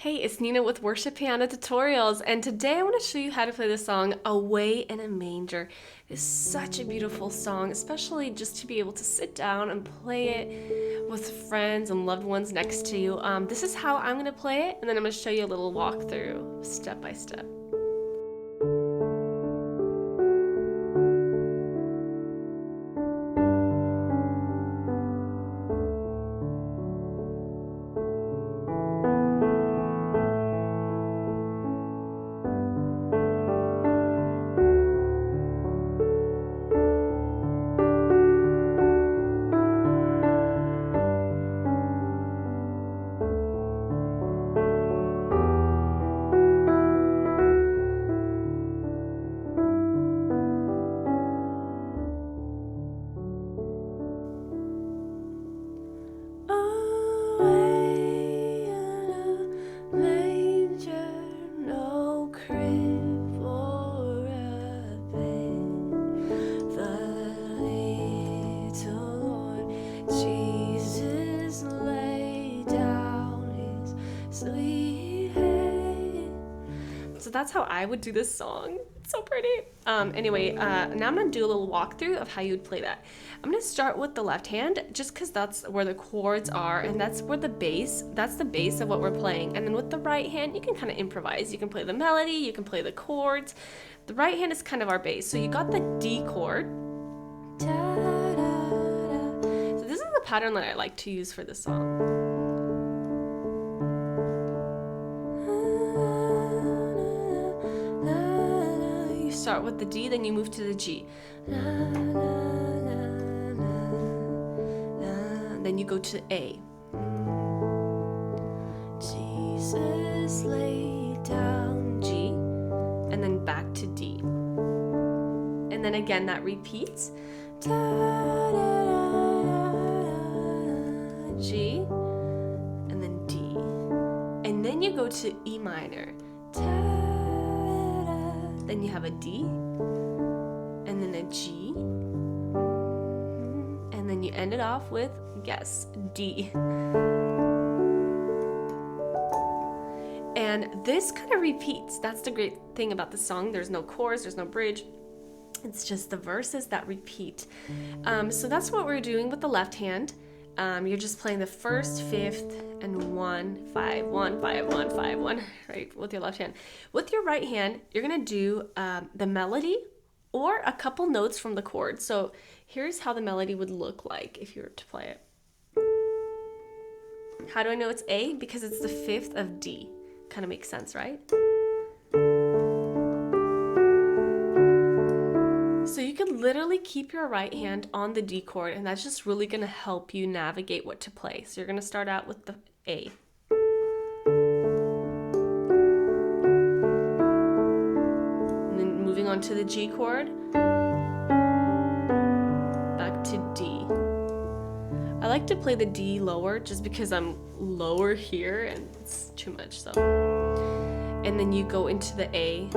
Hey, it's Nina with Worship Piano Tutorials, and today I want to show you how to play the song Away in a Manger. It's such a beautiful song, especially just to be able to sit down and play it with friends and loved ones next to you. This is how I'm going to play it, and then I'm going to show you a little walkthrough, step by step. So that's how I would do this song. It's so pretty. Anyway, now I'm gonna do a little walkthrough of how you would play that. I'm gonna start with the left hand, just because that's where the chords are, and that's where that's the base of what we're playing. And then with the right hand, you can kind of improvise. You can play the melody, you can play the chords. The right hand is kind of our base. So you got the D chord. So this is the pattern that I like to use for this song. Start with the D, then you move to the G. Then you go to A. Jesus lay down, G, and then back to D. And then again that repeats. G, and then D. And then you go to E minor. Then you have a D, and then a G, and then you end it off with, guess, D. And this kind of repeats. That's the great thing about the song. There's no chorus, there's no bridge. It's just the verses that repeat. So that's what we're doing with the left hand. You're just playing the first, fifth, and 1, 5, 1, 5, 1, 5, 1, right, with your left hand. With your right hand, you're gonna do the melody or a couple notes from the chord. So here's how the melody would look like if you were to play it. How do I know it's A? Because it's the fifth of D. Kind of makes sense, right? So you can literally keep your right hand on the D chord, and that's just really going to help you navigate what to play. So you're going to start out with the A. And then moving on to the G chord. Back to D. I like to play the D lower just because I'm lower here and it's too much. So. And then you go into the A.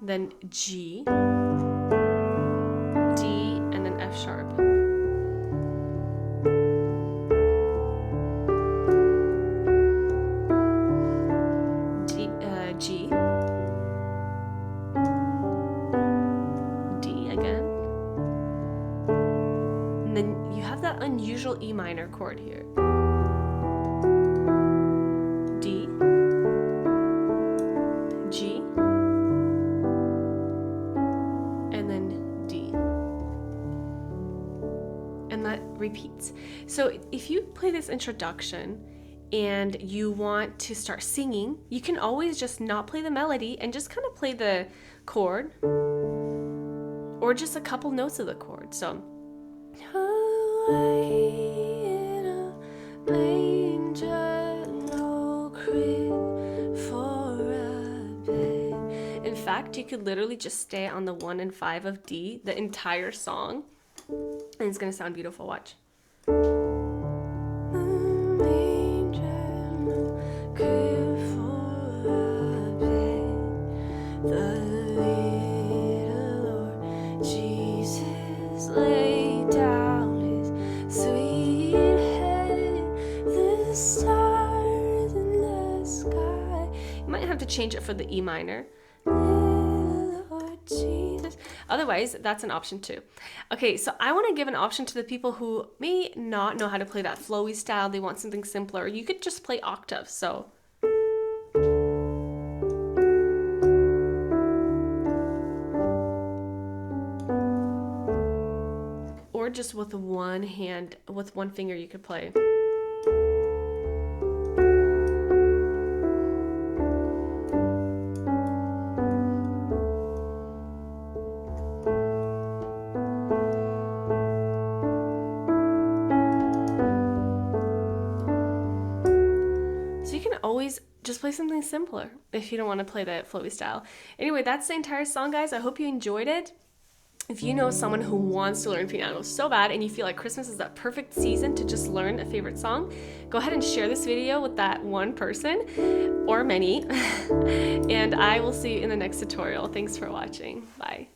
Then G, D, and then F sharp. D, G, D again. And then you have that unusual E minor chord here. D, G, repeats. So if you play this introduction and you want to start singing, you can always just not play the melody and just kind of play the chord or just a couple notes of the chord. So away in a manger, no crib for a bed. In fact, you could literally just stay on the 1 and 5 of D the entire song. And it's gonna sound beautiful, watch. The for the E minor. Lord Jesus. Otherwise, that's an option too. Okay, so I want to give an option to the people who may not know how to play that flowy style. They want something simpler. You could just play octave. So or just with one hand, with one finger, you could play. So you can always just play something simpler if you don't want to play the flowy style. Anyway, that's the entire song, guys. I hope you enjoyed it. If you know someone who wants to learn piano so bad and you feel like Christmas is that perfect season to just learn a favorite song, go ahead and share this video with that one person or many. And I will see you in the next tutorial. Thanks for watching. Bye.